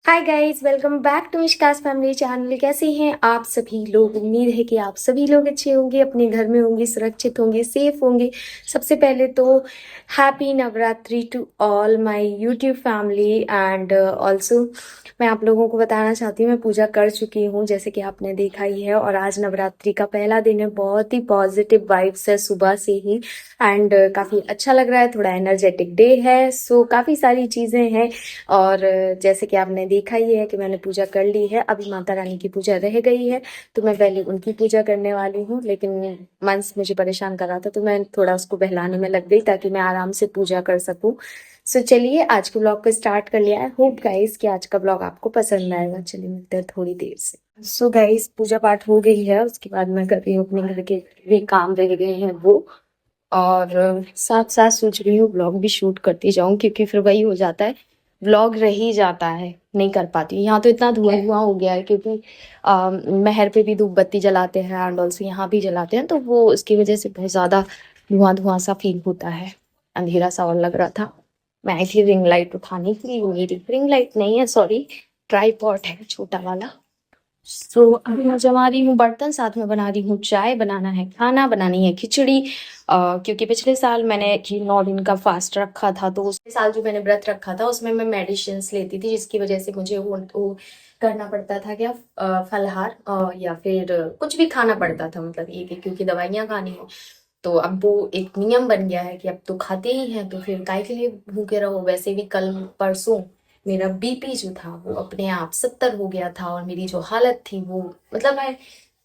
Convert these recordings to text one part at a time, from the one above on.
Hi guys, welcome back to Mishka's family channel. कैसे हैं आप सभी लोग? उम्मीद है कि आप सभी लोग अच्छे होंगे, अपने घर में होंगे, सुरक्षित होंगे, सेफ होंगे। सबसे पहले तो happy Navratri to all my YouTube family and also मैं आप लोगों को बताना चाहती हूँ, मैं पूजा कर चुकी हूँ जैसे कि आपने देखा ही है। और आज नवरात्रि का पहला दिन है, बहुत ही पॉजिटिव वाइब्स है सुबह से ही एंड काफ़ी अच्छा लग रहा है। थोड़ा एनर्जेटिक डे है, सो काफ़ी सारी चीज़ें हैं। और जैसे कि आपने देखा ही है कि मैंने पूजा कर ली है, अभी माता रानी की पूजा रह गई है तो मैं पहले उनकी पूजा करने वाली हूँ। लेकिन मंस मुझे परेशान कर रहा था तो मैं थोड़ा उसको बहलाने में लग गई ताकि मैं आराम से पूजा कर सकूँ। सो चलिए आज के ब्लॉग को स्टार्ट कर लिया है। होप गाइस कि आज का ब्लॉग आपको पसंद आएगा। चलिए मिलते हैं थोड़ी देर से। सो गाइस पूजा पाठ हो गई है, उसके बाद मैं कर रही हूँ अपने घर के भी काम रह गए हैं वो। और साथ साथ सोच रही हूँ ब्लॉग भी शूट करती जाऊँ क्योंकि फिर वही हो जाता है, व्लॉग रह ही जाता है, नहीं कर पाती हूँ। यहाँ तो इतना धुआं धुआं हो गया है क्योंकि महर पे भी धूप बत्ती जलाते हैं एंड ऑल्सो यहाँ भी जलाते हैं, तो वो उसकी वजह से बहुत ज़्यादा धुआं धुआं सा फील होता है। अंधेरा सा और लग रहा था। मैं आई थी रिंग लाइट उठाने के लिए, मेरी रिंग लाइट नहीं है, सॉरी, ट्राईपॉड है छोटा वाला। सो अभी मैं जमा रही हूँ बर्तन, साथ में बना रही हूँ चाय, बनाना है खाना, बनानी है खिचड़ी। क्योंकि पिछले साल मैंने 9 दिन का फास्ट रखा था, तो उस साल जो मैंने व्रत रखा था उसमें मैं मेडिसिन लेती थी, जिसकी वजह से मुझे वो करना पड़ता था क्या, फलाहार या फिर कुछ भी खाना पड़ता था, मतलब ये कि क्योंकि दवाइयाँ खानी है। तो अब वो एक नियम बन गया है कि अब तो खाते ही हैं तो फिर काय के लिए भूखे रहो। वैसे भी कल परसों मेरा बीपी जो था वो अपने आप 70 हो गया था और मेरी जो हालत थी वो, मतलब मैं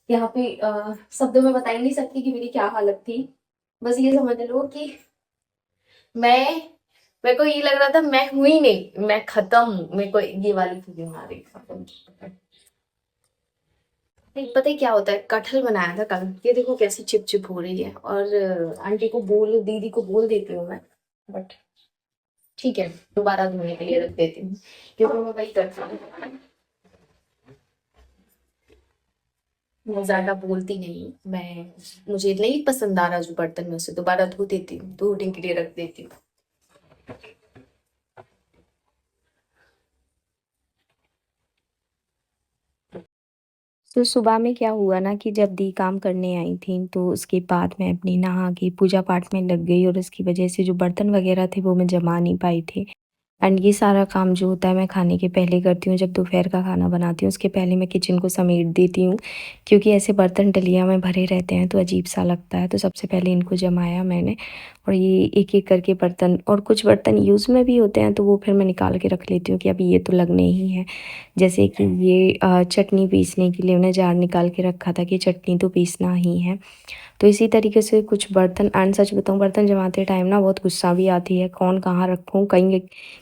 यहाँ पे शब्दों में बता ही नहीं सकती कि मेरी क्या हालत थी। बस ये समझ लो कि मैं, मेरे को ये लग रहा था मैं हुई नहीं, मैं खत्म हूँ। मेरे को ये वाली फीलिंग आ रही थी। नहीं पता है क्या होता है, कटहल बनाया था कल, ये देखो कैसी चिप चिप हो रही है। और आंटी को बोल, दीदी को बोल देती हूँ मैं, बट ठीक है दोबारा धोने के लिए रख देती हूँ क्योंकि मैं वही करती हूँ। मैं ज्यादा बोलती नहीं मैं, मुझे नहीं पसंद आ रहा जो बर्तन में, उसे दोबारा धो देती हूँ, धोने के लिए रख देती हूँ। तो सुबह में क्या हुआ ना कि जब दी काम करने आई थी तो उसके बाद मैं अपनी नहा के पूजा पाठ में लग गई और उसकी वजह से जो बर्तन वगैरह थे वो मैं जमा नहीं पाई थी। एंड ये सारा काम जो होता है मैं खाने के पहले करती हूँ, जब दोपहर का खाना बनाती हूँ उसके पहले मैं किचन को समेट देती हूँ। क्योंकि ऐसे बर्तन डलिया में भरे रहते हैं तो अजीब सा लगता है, तो सबसे पहले इनको जमाया मैंने। और ये एक एक करके बर्तन, और कुछ बर्तन यूज़ में भी होते हैं तो वो फिर मैं निकाल के रख लेती हूँ कि अभी ये तो लगने ही है। जैसे कि ये चटनी पीसने के लिए मैंने जार निकाल के रखा था कि चटनी तो पीसना ही है। तो इसी तरीके से कुछ बर्तन, एंड सच बताऊँ बर्तन जमाते टाइम ना बहुत गुस्सा भी आती है, कौन कहाँ रखूँ। कई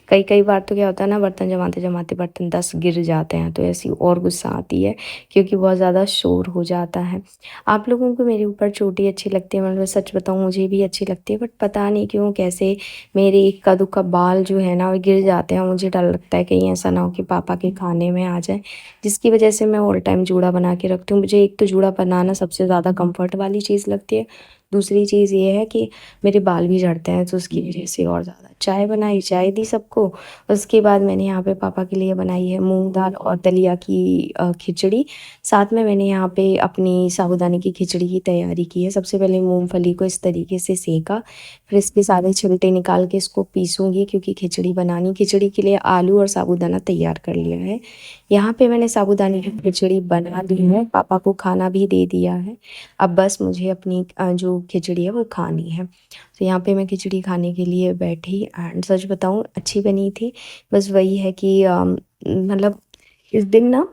कई कई बार तो क्या होता है ना, बर्तन जमाते जमाते बर्तन 10 गिर जाते हैं, तो ऐसी और गुस्सा आती है क्योंकि बहुत ज़्यादा शोर हो जाता है। आप लोगों को मेरे ऊपर चोटी अच्छी लगती है, मतलब सच बताऊँ मुझे भी अच्छी लगती है, बट पता नहीं क्यों कैसे मेरे इक्का दुक्का बाल जो है ना वो गिर जाते हैं। मुझे डर लगता है कहीं ऐसा ना हो कि पापा के खाने में आ जाए, जिसकी वजह से मैं ऑल टाइम जूड़ा बना के रखती हूँ। मुझे एक तो जूड़ा बनाना सबसे ज़्यादा कंफर्ट वाली चीज़ लगती है, दूसरी चीज़ ये है कि मेरे बाल भी झड़ते हैं तो उसकी वजह से और ज़्यादा। चाय बनाई, चाय दी सबको। उसके बाद मैंने यहाँ पे पापा के लिए बनाई है मूंग दाल और दलिया की खिचड़ी। साथ में मैंने यहाँ पे अपनी साबूदाने की खिचड़ी की तैयारी की है। सबसे पहले मूंगफली को इस तरीके से सेका, फिर इसके सारे छिलटे निकाल के इसको पीसूँगी क्योंकि खिचड़ी बनानी। खिचड़ी के लिए आलू और साबूदाना तैयार कर लिया है। यहाँ पे मैंने साबूदाने की खिचड़ी बना ली है, पापा को खाना भी दे दिया है। अब बस मुझे अपनी जो खिचड़ी है वो खानी है। तो यहाँ पे मैं खिचड़ी खाने के लिए बैठी एंड सच बताऊँ अच्छी बनी थी। बस वही है कि मतलब इस दिन ना,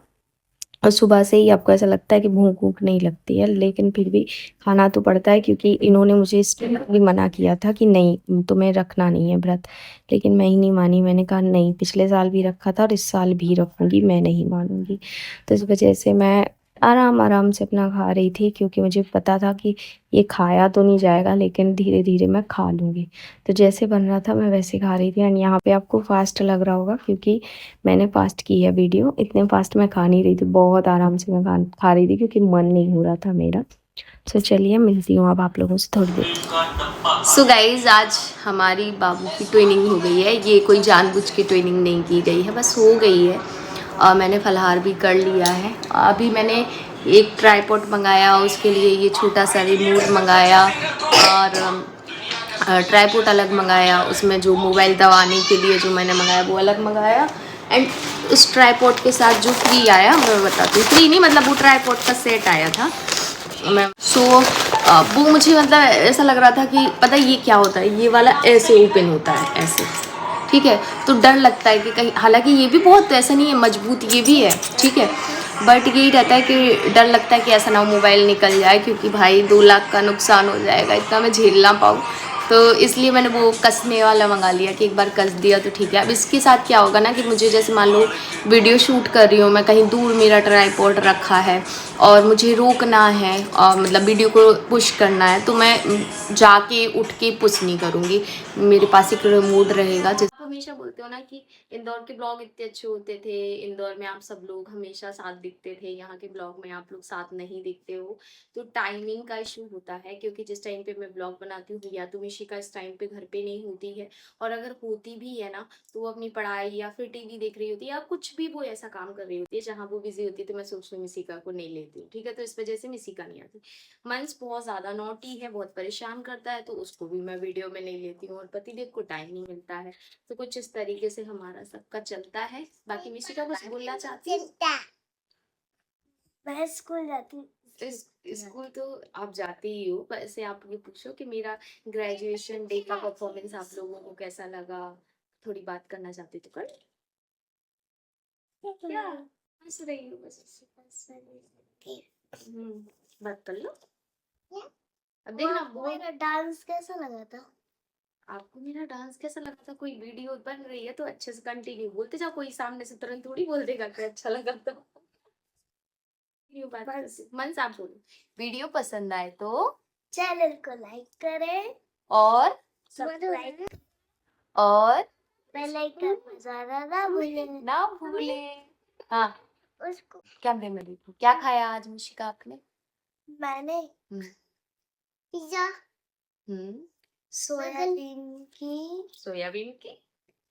और सुबह से ही आपको ऐसा लगता है कि भूख भूख नहीं लगती है, लेकिन फिर भी खाना तो पड़ता है क्योंकि इन्होंने मुझे स्ट्रिक्टली मना किया था कि नहीं तुम्हें रखना नहीं है व्रत। लेकिन मैं ही नहीं मानी, मैंने कहा नहीं, पिछले साल भी रखा था और इस साल भी रखूँगी, मैं नहीं मानूँगी। तो इस वजह से मैं आराम आराम से अपना खा रही थी क्योंकि मुझे पता था कि ये खाया तो नहीं जाएगा लेकिन धीरे धीरे मैं खा लूँगी। तो जैसे बन रहा था मैं वैसे खा रही थी। एंड यहाँ पे आपको फास्ट लग रहा होगा क्योंकि मैंने फास्ट की है वीडियो, इतने फास्ट मैं खा नहीं रही थी, बहुत आराम से मैं खा रही थी क्योंकि मन नहीं हो रहा था मेरा। तो चलिए मिलती हूँ अब आप लोगों से थोड़ी देर। सो गाइज आज हमारी बाबू की ट्रेनिंग हो गई है, ये कोई जानबूझ के ट्रेनिंग नहीं की गई है, बस हो गई है। मैंने फलाहार भी कर लिया है। अभी मैंने एक ट्राईपॉड मंगाया, उसके लिए ये छोटा सा रिमोट मंगाया और ट्राईपॉड अलग मंगाया, उसमें जो मोबाइल दबाने के लिए जो मैंने मंगाया वो अलग मंगाया। एंड उस ट्राईपॉड के साथ जो फ्री आया, मैं बताती हूँ, फ्री नहीं मतलब वो ट्राईपॉड का सेट आया था। मैं वो मुझे मतलब ऐसा लग रहा था कि पता है ये क्या होता है, ये वाला ऐसे ओपन होता है ऐसे, ठीक है। तो डर लगता है कि कहीं, हालांकि ये भी बहुत ऐसा नहीं है, मजबूत ये भी है, ठीक है, बट यही रहता है कि डर लगता है कि ऐसा ना हो मोबाइल निकल जाए, क्योंकि भाई 2 लाख का नुकसान हो जाएगा, इतना मैं झेल ना पाऊँ। तो इसलिए मैंने वो कसने वाला मंगा लिया कि एक बार कस दिया तो ठीक है। अब इसके साथ क्या होगा ना कि मुझे जैसे मान लो वीडियो शूट कर रही हूँ मैं, कहीं दूर मेरा ट्राईपॉड रखा है और मुझे रोकना है और मतलब वीडियो को पुश करना है, तो मैं जाके उठ के पुश नहीं करूँगी, मेरे पास एक रिमोट रहेगा। जैसे हमेशा बोलते हो ना कि इंदौर के ब्लॉग इतने अच्छे होते थे, इंदौर में आप सब लोग हमेशा साथ दिखते थे, यहाँ के ब्लॉग में आप लोग साथ नहीं दिखते हो। तो टाइमिंग का इशू होता है, क्योंकि जिस टाइम पे मैं ब्लॉग बनाती हूँ या तो मिशिका इस टाइम पे घर पे नहीं होती है, और अगर होती भी है ना तो वो अपनी पढ़ाई या फिर टीवी देख रही होती है या कुछ भी वो ऐसा काम कर रही होती है जहाँ वो बिजी होती है, तो मैं सोचती हूँ मिशिका को नहीं लेती हूँ, ठीक है। तो इस वजह से मिशिका नहीं आती। मंस बहुत ज्यादा नॉटी है, बहुत परेशान करता है, तो उसको भी मैं वीडियो में नहीं लेती हूँ, और पतिदेव को टाइम नहीं मिलता है। तो कुछ इस तरीके से हमारा सबका चलता है। बाकी मिशिका कुछ बोलना चाहती है? मैं स्कूल जाती हूँ। स्कूल तो आप जाते ही हो, वैसे आप ये पूछो कि मेरा ग्रेजुएशन डे का परफॉर्मेंस आप लोगों को कैसा लगा, थोड़ी बात करना चाहती तो कर। क्या हंस रही हो बस? बात कर लो। अब देखना मेरा डांस कैसा लगा था? आपको मेरा डांस कैसा लगा था? कोई वीडियो बन रही है तो अच्छे से कंटिन्यू बोलते जाओ, कोई सामने से तुरंत थोड़ी बोल देगा कि अच्छा लगा तो। मन से आप बोलो, वीडियो पसंद आए तो चैनल को लाइक करें और सब्सक्राइब और बेल आइकन बजाना ना भूलें। ना भूले। हाँ, उसको कैमरे में देखो क्या खाया आज मुशिका आपने? मैंने हम्म पिज्जा, हम्म, सोयाबीन की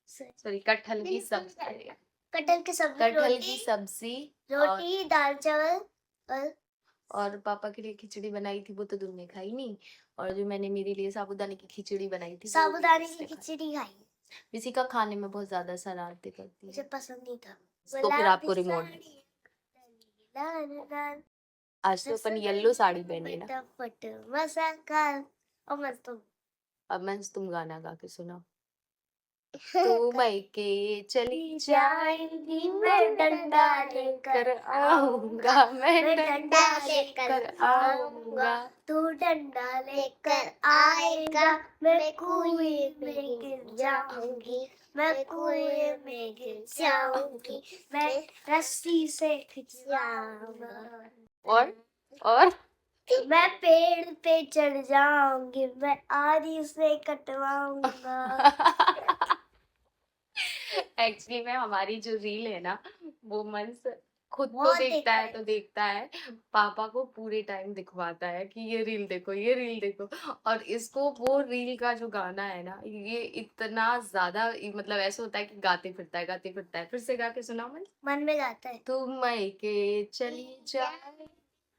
सॉरी कटहल की सब्जी, कटहल की सब्जी, कटहल की सब्जी, रोटी, दाल चावल और पापा के लिए खिचड़ी बनाई थी, वो तो तुमने खाई नहीं। और जो मैंने मेरे लिए साबूदाने की खिचड़ी बनाई थी, साबूदाने की खिचड़ी खाई। किसी का खाने में बहुत ज्यादा शरारतें करती है, मुझे पसंद नहीं था। तो फिर आपको रिमोट। आज तो अपन येलो साड़ी पहनी है ना। अब मैं तुम गाना गा के सुनाओ। तू मैके चली जाएगी, मैं डंडा लेकर आऊंगा, मैं डंडा लेकर आऊंगा। तू डंडा लेकर आएगा, मैं कुएं में गिर जाऊंगी, मैं कुएं में गिर जाऊंगी, मैं रस्सी से खिंच जाऊंगा, और मैं पेड़ पे चढ़ जाऊंगी, मैं आरी से कटवाऊंगा। एक्चुअली में हमारी जो रील है ना, वो मन से खुद तो बहुत देखता है, तो देखता है, पापा को पूरे टाइम दिखवाता है कि ये रील देखो, ये रील देखो। और इसको वो रील का जो गाना है ना, ये इतना ज्यादा मतलब ऐसा होता है कि गाते फिरता है, गाते फिरता है। फिर से गा के सुनाओ। मन में गाता है। तुम मैके चली जाए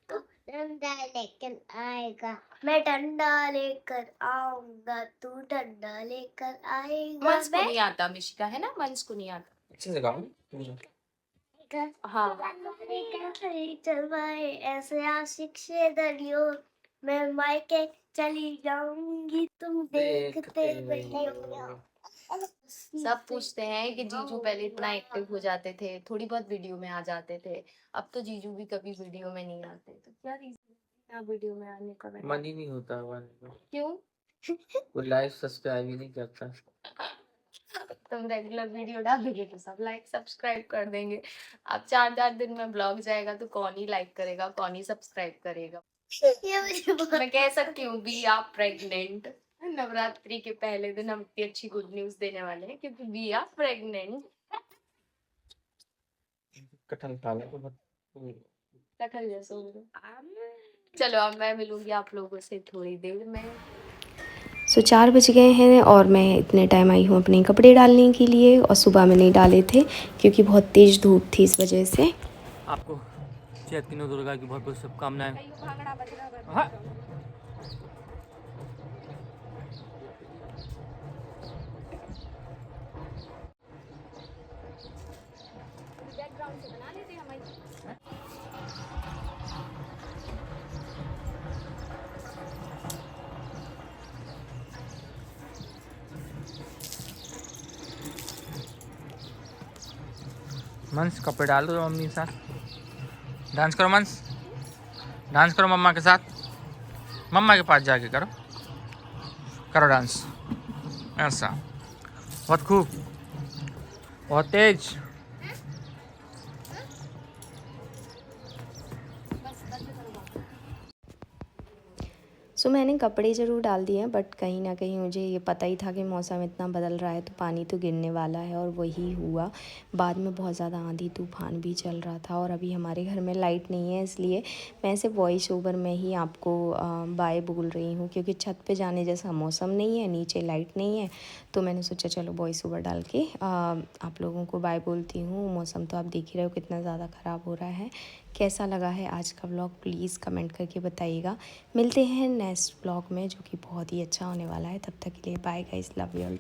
तो डंडा लेकर आएगा, मैं डंडा लेकर आऊंगा, तू डंडा लेकर आएगा। मंस को नहीं आता मिशिका, है ना, मंस को नहीं आता। अच्छे से गाओ। हाँ, चल भाई ऐसे आशिक से दरियो, मैं मायके चली जाऊंगी, तुम देखते रहियो। सब पूछते हैं कि जीजू पहले इतना एक्टिव हो जाते थे, थोड़ी बहुत वीडियो में आ जाते थे, अब तो जीजू भी कभी वीडियो में नहीं आते, तो क्या रीजन है वीडियो में आने का? मन ही नहीं होता आने का। क्यों? कोई लाइव सब्सक्राइब ही नहीं करता। तुम रेगुलर वीडियो डालोगे तो सब लाइक सब्सक्राइब कर देंगे। अब 4 दिन में ब्लॉग जाएगा तो कौन ही लाइक करेगा, कौन ही सब्सक्राइब करेगा? मैं कह सकती हूँ बी आर प्रेग्नेंट। नवरात्रि के पहले दिन हम इतनी अच्छी गुड न्यूज देने वाले हैं, क्योंकि बी आर प्रेग्नेंट। कटहल खा लो तो कटहल जैसे। चलो अब मैं मिलूंगी आप लोगों से थोड़ी देर में। सो 4 बज गए हैं और मैं इतने टाइम आई हूँ अपने कपड़े डालने के लिए, और सुबह में नहीं डाले थे क्योंकि बहुत तेज़ धूप थी इस वजह से। आपको चैती दुर्गा की बहुत बहुत शुभकामनाएं। हाँ। मंस कपड़े डाल दो मम्मी के साथ। डांस करो मंस, डांस करो मम्मा के साथ। मम्मा के पास जाके करो, करो डांस ऐसा। बहुत खूब, बहुत तेज। सो मैंने कपड़े ज़रूर डाल दिए हैं, बट कहीं ना कहीं मुझे ये पता ही था कि मौसम इतना बदल रहा है तो पानी तो गिरने वाला है, और वही हुआ। बाद में बहुत ज़्यादा आंधी तूफान भी चल रहा था, और अभी हमारे घर में लाइट नहीं है, इसलिए मैं ऐसे वॉइस ओवर में ही आपको बाय बोल रही हूँ, क्योंकि छत पे जाने जैसा मौसम नहीं है, नीचे लाइट नहीं है, तो मैंने सोचा चलो वॉइस ओवर डाल के आप लोगों को बाय बोलती हूँ। मौसम तो आप देख ही रहे हो कितना ज़्यादा ख़राब हो रहा है। कैसा लगा है आज का व्लॉग प्लीज़ कमेंट करके बताइएगा। मिलते हैं नेक्स्ट व्लॉग में जो कि बहुत ही अच्छा होने वाला है। तब तक के लिए bye guys, love you all.